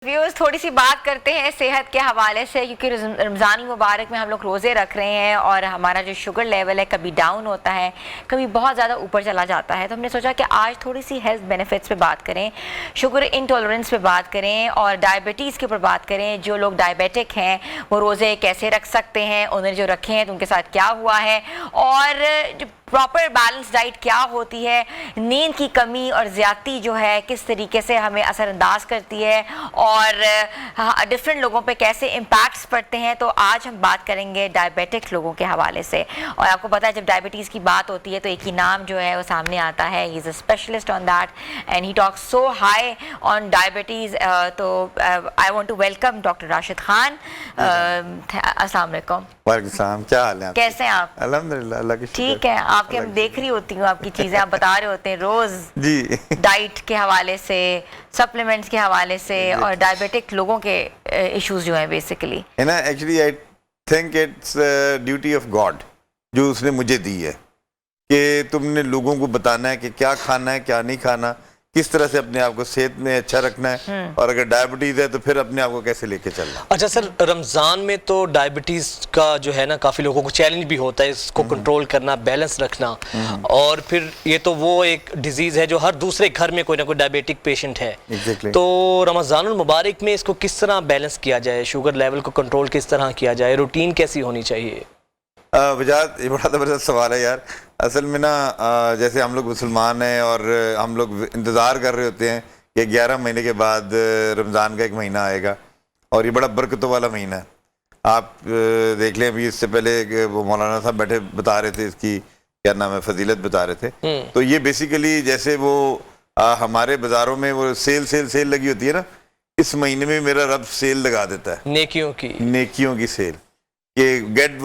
Viewers थोड़ी सी बात करते हैं सेहत के हवाले से, क्योंकि रमज़ान मुबारक में हम लोग रोज़े रख रहे हैं और हमारा जो शुगर लेवल है कभी डाउन होता है, कभी बहुत ज़्यादा ऊपर चला जाता है। तो हमने सोचा कि आज थोड़ी सी हेल्थ बेनिफिट्स पे बात करें, शुगर इंटॉलरेंस पे बात करें और डायबिटीज़ के ऊपर बात करें। जो लोग डायबिटिक हैं वो रोज़े कैसे रख सकते हैं, उन्होंने जो रखे हैं तो उनके साथ क्या हुआ है, और जो प्रॉपर बैलेंस डाइट क्या होती है, नींद की कमी और ज़्यादती जो है किस तरीके से हमें असरअंदाज करती है और डिफरेंट लोगों पे कैसे इम्पैक्ट्स पड़ते हैं। तो आज हम बात करेंगे डायबिटिक लोगों के हवाले से। और आपको पता है जब डायबिटीज़ की बात होती है तो एक ही नाम जो है वो सामने आता है, he is a specialist on that and he talks so high on diabetes. तो I want to welcome doctor Rashid Khan. अस्सलाम वालेकुम। वालेकुम सलाम, क्या हाल है? कैसे हैं आप? अल्हम्दुलिल्लाह, अल्लाह की शुक्र। ठीक है, आपके हम देख रही होती हूँ आपकी चीज़ें, आप बता रहे होते हैं रोज़ जी डाइट के हवाले से, सप्लीमेंट्स के हवाले से और डायबिटिक लोगों के इश्यूज जो हैं बेसिकली है ना। Actually I think it's duty of God जो उसने मुझे दी है कि तुमने लोगों को बताना है कि क्या खाना है, क्या नहीं खाना, किस तरह से अपने आप को सेहत में अच्छा रखना है, और अगर डायबिटीज़ है तो फिर अपने आप को कैसे लेके चलना। अच्छा सर, रमज़ान में तो डायबिटीज़ का जो है ना काफ़ी लोगों को चैलेंज भी होता है इसको कंट्रोल करना, बैलेंस रखना, और फिर ये तो वो एक डिजीज़ है जो हर दूसरे घर में कोई ना कोई डायबिटिक पेशेंट है। Exactly. तो रमज़ानुल मुबारक में इसको किस तरह बैलेंस किया जाए, शुगर लेवल को कंट्रोल किस तरह किया जाए, रूटीन कैसी होनी चाहिए? वजात, ये बड़ा ज़बरदस्त सवाल है यार। असल में ना जैसे हम लोग मुसलमान हैं और हम लोग इंतज़ार कर रहे होते हैं कि 11 महीने के बाद रमज़ान का एक महीना आएगा और ये बड़ा बरकतों वाला महीना है। आप देख लें, अभी इससे पहले वो मौलाना साहब बैठे बता रहे थे इसकी क्या नाम है, फजीलत बता रहे थे। तो ये बेसिकली जैसे वो हमारे बाज़ारों में वो सेल लगी होती है ना, इस महीने में मेरा रब सेल लगा देता है, नेकियों की सेल, कि गेट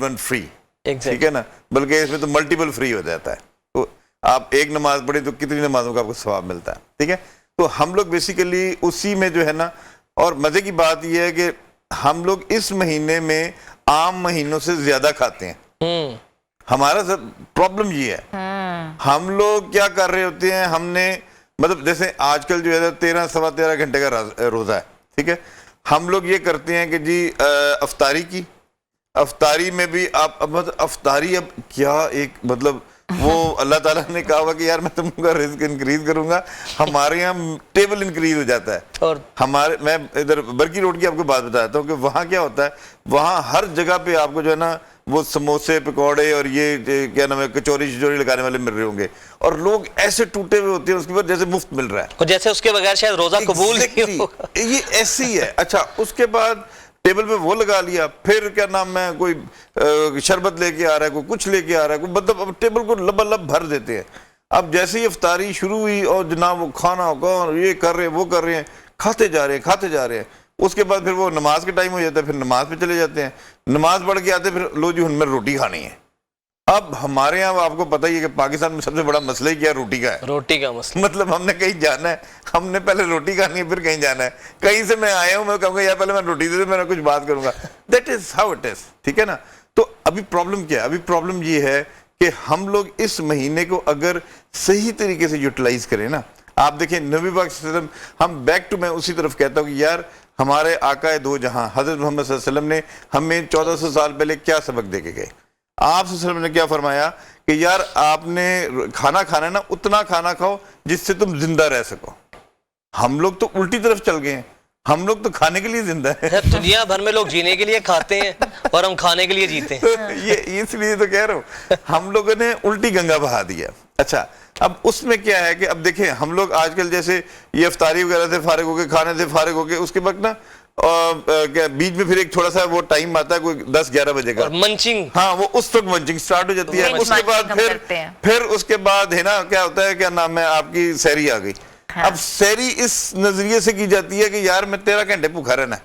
वन फ्री। ठीक है ना, बल्कि इसमें तो मल्टीपल फ्री हो जाता है। तो आप एक नमाज पढ़े तो कितनी नमाजों का आपको सवाब मिलता है। ठीक है, तो हम लोग बेसिकली उसी में जो है ना, और मज़े की बात यह है कि हम लोग इस महीने में आम महीनों से ज्यादा खाते हैं। हमारा सब प्रॉब्लम ये है, हम लोग क्या कर रहे होते हैं, हमने मतलब जैसे आजकल जो है 13 सवा 13 घंटे का रोज़ा है। ठीक है, हम लोग ये करते हैं कि जी अफ्तारी में भी आप मतलब अफ्तारी अब क्या एक मतलब वो अल्लाह ताला ने कहा हुआ कि यार मैं तुमका रिस्क इंक्रीज करूंगा, हमारे यहाँ टेबल इंक्रीज हो जाता है। और मैं इधर बरकी रोड की आपको बात बताता हूँ कि वहाँ क्या होता है, वहाँ हर जगह पे आपको जो है ना वो समोसे पकौड़े और ये क्या नाम है कचौरी शिचौरी लगाने वाले मिल रहे होंगे, और लोग ऐसे टूटे हुए होते हैं उसके बाद जैसे मुफ्त मिल रहा है, और जैसे उसके बगैर शायद रोजा कबूल नहीं होगा। ये ऐसे ही है। अच्छा, उसके बाद टेबल पे वो लगा लिया, फिर क्या नाम है कोई शरबत लेके आ रहा है, कोई कुछ लेके आ रहा है, कोई मतलब अब टेबल को लबालब भर देते हैं। अब जैसे ही इफ्तारी शुरू हुई और जनाब वो खाना कौन ये कर रहे हैं वो कर रहे हैं, खाते जा रहे हैं। उसके बाद फिर वो नमाज के टाइम हो जाता है, फिर नमाज पे चले जाते हैं, नमाज पढ़ के आते फिर लो जी हमें रोटी खानी है। अब हमारे यहाँ आपको पता ही है कि पाकिस्तान में सबसे बड़ा मसला ही क्या, रोटी का है। रोटी का मसला मतलब हमने कहीं जाना है, हमने पहले रोटी खानी है फिर कहीं जाना है। कहीं से मैं आया हूँ, मैं कहूँगा यार पहले मैं रोटी दे दे, मैं कुछ बात करूंगा। That is how it is. ठीक है ना। तो अभी प्रॉब्लम क्या है, अभी प्रॉब्लम ये है कि हम लोग इस महीने को अगर सही तरीके से यूटिलाइज करें ना, आप देखें नबी पाक सल्लल्लाहु अलैहि वसल्लम, हम बैक टू मैं उसी तरफ कहता हूँ कि यार हमारे आका दो जहां हजरत मोहम्मद सल्लल्लाहु अलैहि वसल्लम ने हमें 1400 साल पहले क्या सबक दे के गए। आप सल्लल्लाहु अलैहि वसल्लम ने क्या फरमाया कि यार आपने खाना खाना है ना, उतना खाना खाओ जिससे तुम जिंदा रह सको। हम लोग तो उल्टी तरफ चल गए हैं, हम लोग तो खाने के लिए जिंदा है। दुनिया भर में लोग जीने के लिए खाते हैं और हम खाने के लिए जीते हैं। तो ये इसलिए तो कह रहा हूँ, हम लोगों ने उल्टी गंगा बहा दिया। अच्छा, अब उसमें क्या है कि अब देखें हम लोग आजकल जैसे ये इफ्तारी वगैरह से फारिग होके, खाने से फारिग होके, उसके बाद ना क्या बीच में फिर एक थोड़ा सा वो टाइम आता है कोई 10-11 बजे का मंचिंग। हाँ, वो उस वक्त मंचिंग स्टार्ट हो जाती है। उसके बाद फिर उसके बाद है ना क्या होता है, क्या नाम है आपकी सहरी आ गई। हाँ। अब सहरी इस नजरिए से की जाती है कि यार मैं 13 घंटे भूखा रहना है।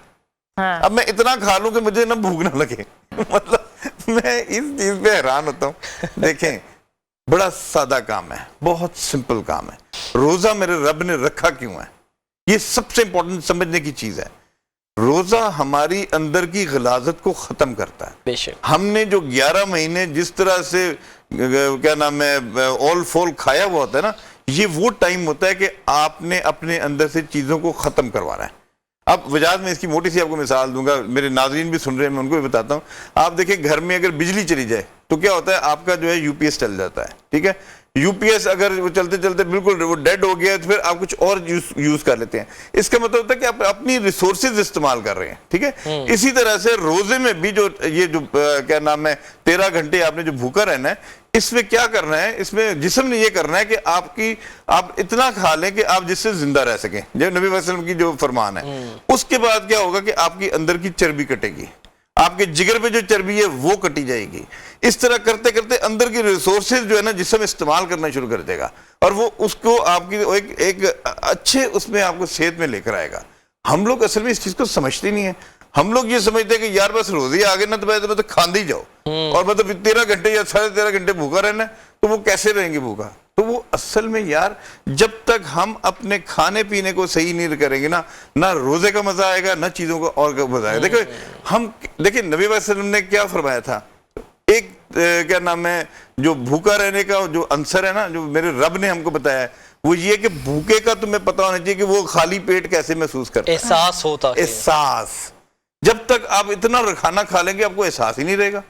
हाँ। अब मैं इतना खा लूं कि मुझे ना भूख ना लगे। मतलब मैं इस चीज पे हैरान होता हूँ। देखें, बड़ा सादा काम है, बहुत सिंपल काम है। रोजा मेरे रब ने रखा क्यों है, ये सबसे इंपॉर्टेंट समझने की चीज है। रोजा हमारी अंदर की गलाजत को खत्म करता है। बेशक हमने जो 11 महीने जिस तरह से क्या नाम है ऑल फोल खाया हुआ होता है ना, ये वो टाइम होता है कि आपने अपने अंदर से चीजों को खत्म करवाना है। अब वजाहत में इसकी मोटी सी आपको मिसाल दूंगा, मेरे नाज़रीन भी सुन रहे हैं, मैं उनको भी बताता हूँ। आप देखें घर में अगर बिजली चली जाए तो क्या होता है, आपका जो है यूपीएस चल जाता है, ठीक है। यूपीएस अगर वो चलते चलते बिल्कुल वो डेड हो गया तो फिर आप कुछ और यूज कर लेते हैं। इसका मतलब होता है कि आप अपनी रिसोर्सेज इस्तेमाल कर रहे हैं, ठीक है। इसी तरह से रोजे में भी जो ये जो क्या नाम है 13 घंटे आपने जो भूखा रहना है, इसमें क्या करना है, इसमें जिस्म ने ये करना है कि आप इतना खा लें कि आप जिससे जिंदा रह सकें, जो नबी वसल्लम की जो फरमान है। उसके बाद क्या होगा कि आपकी अंदर की चर्बी कटेगी, आपके जिगर पे जो चर्बी है वो कटी जाएगी। इस तरह करते करते अंदर की रिसोर्सेज जो है ना जिसम इस्तेमाल करना शुरू कर देगा और वो उसको आपकी एक अच्छे उसमें आपको सेहत में लेकर आएगा। हम लोग असल में इस चीज को समझते नहीं है। हम लोग ये समझते हैं कि यार बस रोजे आ गए ना तो खांदे ही जाओ और मतलब 13 घंटे या 13.5 घंटे भूखा रहना है, तो वो कैसे रहेंगे भूखा। तो वो असल में यार जब तक हम अपने खाने पीने को सही नहीं करेंगे ना रोजे का मजा आएगा ना चीजों का और का मजा आएगा। देखिए नबी वसल्लम ने क्या फरमाया था, एक क्या नाम है जो भूखा रहने का जो आंसर है ना, जो मेरे रब ने हमको बताया है, वो ये कि भूखे का तुम्हें पता होना चाहिए कि वो खाली पेट कैसे महसूस करता है। एहसास होता है। एहसास, जब तक आप इतना खाना खा लेंगे आपको एहसास ही नहीं रहेगा।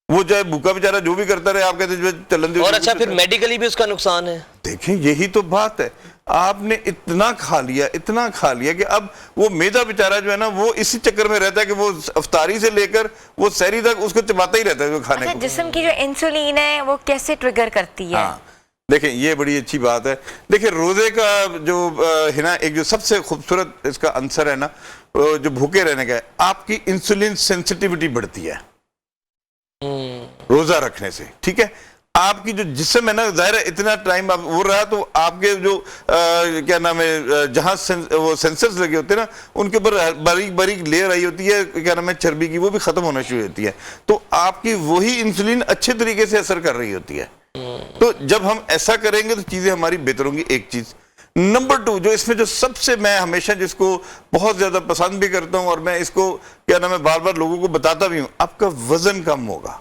वो चाहे भूखा बेचारा जो भी करता रहे, आप कहते हैं चलन दे। और अच्छा फिर मेडिकली भी उसका नुकसान है। देखें यही तो बात है, आपने इतना खा लिया कि अब वो मैदा बेचारा जो है ना वो इसी चक्कर में रहता है कि वो अफ्तारी से लेकर वो सहरी तक उसको चबाता ही रहता है जो खाने को। जिस्म की जो इंसुलिन है वो कैसे ट्रिगर करती है? हाँ, देखें ये बड़ी अच्छी बात है। देखिए रोजे का जो है ना एक जो सबसे खूबसूरत इसका आंसर है ना जो भूखे रहने का है, आपकी इंसुलिन सेंसिटिविटी बढ़ती है रोजा रखने से, ठीक है। आपकी जो जिस्म है ना जाहिर है इतना टाइम आप वो रहा तो आपके जो क्या नाम है जहां वो सेंसर्स लगे होते हैं ना उनके ऊपर बारीक बारीक लेयर आई होती है क्या नाम है चर्बी की, वो भी खत्म होना शुरू होती है। तो आपकी वही इंसुलिन अच्छे तरीके से असर कर रही होती है। तो जब हम ऐसा करेंगे तो चीजें हमारी बेहतर होंगी। एक चीज नंबर 2 जो इसमें जो सबसे मैं हमेशा जिसको बहुत ज्यादा पसंद भी करता हूं और मैं इसको क्या नाम है बार बार लोगों को बताता भी हूं, आपका वजन कम होगा।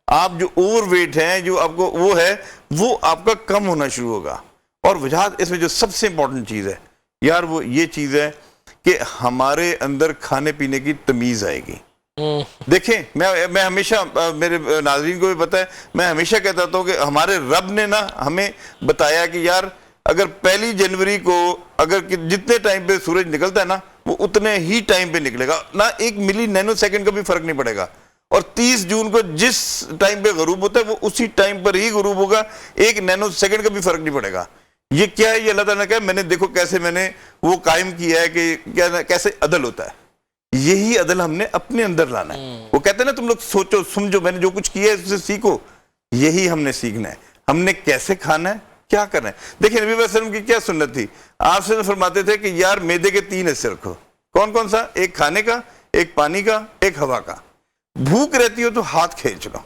आप जो ओवरवेट हैं जो आपको वो है वो आपका कम होना शुरू होगा। और वजह इसमें जो सबसे इंपॉर्टेंट चीज है यार वो ये चीज है कि हमारे अंदर खाने पीने की तमीज आएगी। देखें मैं हमेशा मेरे नाज़रीन को भी पता है, मैं हमेशा कहता हूं कि हमारे रब ने ना हमें बताया कि यार अगर 1 जनवरी को अगर जितने टाइम पे सूरज निकलता है ना वो उतने ही टाइम पे निकलेगा ना, 1 मिली नैनो सेकंड का भी फर्क नहीं पड़ेगा। और 30 जून को जिस टाइम पे गरूब होता है वो उसी टाइम पर ही गरूब होगा, 1 नैनो सेकंड का भी फर्क नहीं पड़ेगा। ये क्या है, ये अल्लाह ताला ने कहा मैंने देखो कैसे मैंने वो कायम किया है कि कैसे अदल होता है। यही अदल हमने अपने अंदर लाना है। वो कहते हैं ना तुम लोग सोचो समझो मैंने जो कुछ किया है उससे सीखो, यही हमने सीखना है। हमने कैसे खाना है क्या करना है। देखिए नबी वसल्लम की क्या सुन्नत थी, आप से फरमाते थे कि यार मैदे के 3 हिस्से रखो। कौन कौन सा? एक खाने का, एक पानी का, एक हवा का। भूख रहती हो तो हाथ खींच लो,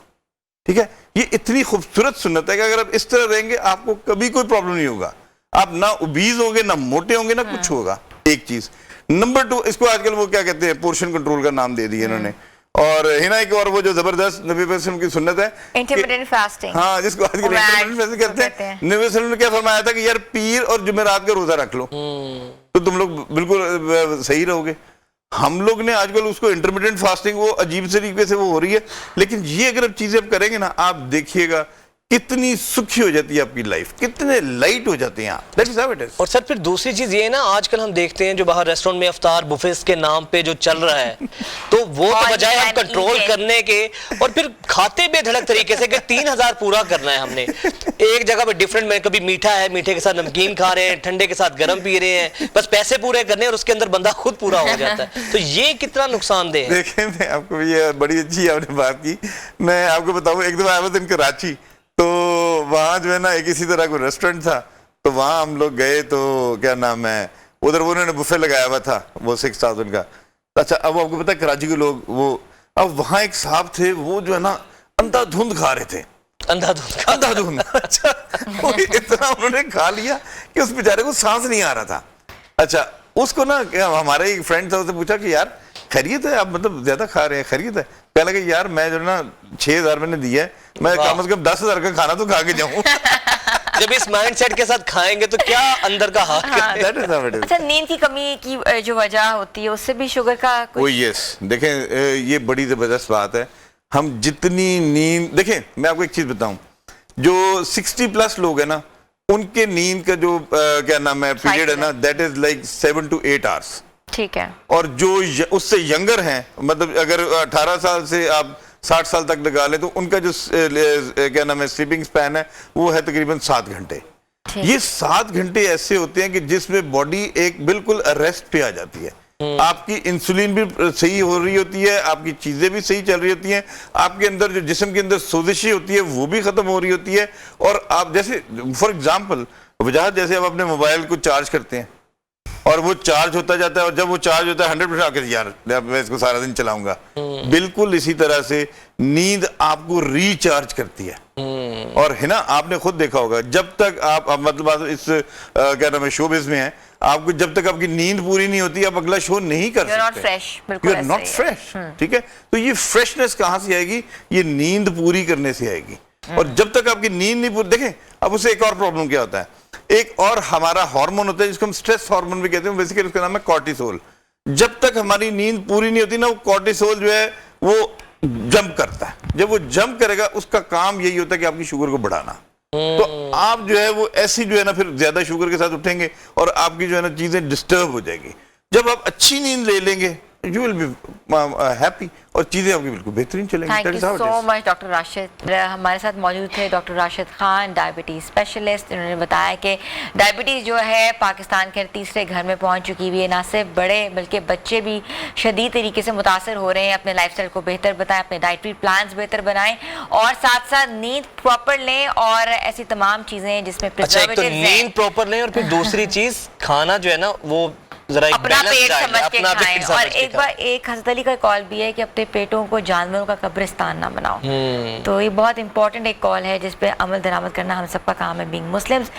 ठीक है। ये इतनी खूबसूरत सुन्नत है कि अगर आप इस तरह रहेंगे आपको कभी कोई प्रॉब्लम नहीं होगा। आप ना ओबीज होंगे ना मोटे होंगे ना कुछ होगा। एक चीज। नंबर 2 इसको आजकल वो क्या कहते हैं पोर्शन कंट्रोल का नाम दे दिया इन्होंने। और है ना एक और वो जो जबरदस्त नबी वसल्लम की सुन्नत है इंटरमिटेंट फास्टिंग, हाँ जिसको आजकल इंटरमिटेंट फास्टिंग कहते हैं। नबी वसल्लम ने क्या फरमाया था कि यार पीर और जुमेरात का रोजा रख लो तो तुम लोग बिल्कुल सही रहोगे। हम लोग ने आजकल उसको इंटरमिटेंट फास्टिंग वो अजीब तरीके से वो हो रही है, लेकिन ये अगर चीजें आप करेंगे ना आप देखिएगा कितनी सुखी हो जाती है आपकी लाइफ, कितने लाइट हो जाते हैं आप। That is how it is. और सर फिर दूसरी चीज ये है ना आजकल हम देखते हैं जो बाहर रेस्टोरेंट में अफ्तार बुफेस के नाम पे जो चल रहा है तो वो तो बजाय हम कंट्रोल करने के और फिर खाते बेधड़क तरीके से कि 3000 पूरा करना है हमने एक जगह पे डिफरेंट में कभी मीठा है मीठे के साथ नमकीन खा रहे हैं, ठंडे के साथ गर्म पी रहे हैं, बस पैसे पूरे करने और उसके अंदर बंदा खुद पूरा हो जाता है। तो ये कितना नुकसानदेह है। देखें मैं आपको ये बड़ी अच्छी आपने बात की, मैं आपको बताऊं एक दफा आया था इन कराची, तो वहाँ जो है ना एक इसी तरह का रेस्टोरेंट था, तो वहाँ हम लोग गए तो क्या नाम है उधर वो उन्होंने बुफे लगाया हुआ था वो 6000 का। अच्छा अब आपको पता है कराची के लोग वो अब वहाँ एक साहब थे वो जो है ना अंधाधुंध खा रहे थे, अंधाधुंध। अच्छा इतना उन्होंने खा लिया कि उस बेचारे को सांस नहीं आ रहा था। अच्छा उसको ना हमारे एक फ्रेंड था उससे पूछा कि यार खैरियत है आप मतलब ज्यादा खा रहे हैं खैरियत है? कहने लगे यार मैं जो ना 6000 मैंने दिया है, मैं कम से कम 10,000 का खाना तो खा के जाऊं। जब इस माइंडसेट के साथ खाएंगे तो क्या अंदर का हाल करें? That is how it is. अच्छा, नींद की कमी की जो वजह होती है उससे भी शुगर का ओ कुछ यस, देखें ये बड़ी ज़बरदस्त बात है। हम जितनी नींद, देखें मैं आपको एक चीज़ बताऊं, जो 60 प्लस लोग हैं ना, उनके नींद का जो क्या नाम है पीरियड है ना, that is like 7 to 8 hours। ठीक है। और जो उससे यंगर हैं, मतलब अगर 18 साल से आप 60 साल तक लगा लें, तो उनका जो क्या नाम है स्लीपिंग स्पैन है वो है तकरीबन 7 घंटे। ये 7 घंटे ऐसे होते हैं कि जिसमें बॉडी एक बिल्कुल रेस्ट पे आ जाती है। आपकी इंसुलिन भी सही हो रही होती है, आपकी चीजें भी सही चल रही होती हैं, आपके अंदर जो जिस्म के अंदर सोजिशें होती है वो भी खत्म हो रही होती है। और आप जैसे फॉर एग्जांपल वजह, जैसे आप अपने मोबाइल को चार्ज करते हैं और वो चार्ज होता जाता है, और जब वो चार्ज होता है 100% आकर यार मैं इसको सारा दिन चलाऊंगा, बिल्कुल इसी तरह से नींद आपको रिचार्ज करती है। और है ना, आपने खुद देखा होगा, जब तक आप मतलब इस क्या नाम है शोबिज़ में है, आपको जब तक आपकी नींद पूरी नहीं होती आप अगला शो नहीं कर You're not सकते। fresh, बिल्कुल You're not ऐसा ही है। fresh, ठीक है। तो ये फ्रेशनेस कहाँ से आएगी? ये नींद पूरी करने से आएगी। और जब तक आपकी नींद नहीं पूरी, देखें अब उससे एक और प्रॉब्लम क्या होता है, एक और हमारा हार्मोन होता है जिसको हम स्ट्रेस हार्मोन भी कहते हैं, बेसिकली उसका नाम है कॉर्टिसोल। जब तक हमारी नींद पूरी नहीं होती ना, वो कॉर्टिसोल जो है वो जंप करता है। जब वो जंप करेगा उसका काम यही होता है कि आपकी शुगर को बढ़ाना। तो आप जो है वो ऐसी जो है ना फिर ज्यादा शुगर के साथ उठेंगे और आपकी जो है ना चीजें डिस्टर्ब हो जाएगी। जब आप अच्छी नींद ले लेंगे, यू विल बी हैप्पी और चीजें आपकी बिल्कुल बेहतरीन चलेंगी। Thank you so much doctor Rashid. हमारे साथ मौजूद थे doctor Rashid Khan, diabetes specialist. इन्होंने बताया कि डायबिटीज़ जो है पाकिस्तान के तीसरे घर में पहुंच चुकी हुई है। ना सिर्फ बड़े बल्कि बच्चे भी शदीद तरीके से मुतासर हो रहे हैं। अपने लाइफस्टाइल को बेहतर बताएं, अपने डाइटरी प्लान्स बेहतर बनाएं और साथ साथ नींद प्रॉपर लें और ऐसी तमाम चीज़ें जिसमें अच्छा, एक तो प्रिजर्वेटिव्स हैं। नींद प्रॉपर लें और फिर दूसरी चीज खाना जो है ना वो जरा एक अपना बैलेंस पेट डाइट, समझ के अपना खाएं। पेट समझ और के एक बार एक हज़रत अली का कॉल भी है कि अपने पेटों को जानवरों का कब्रिस्तान ना बनाओ। तो ये बहुत इंपॉर्टेंट एक कॉल है जिस पे अमल दरामद करना हम सबका काम है, बीइंग मुस्लिम्स।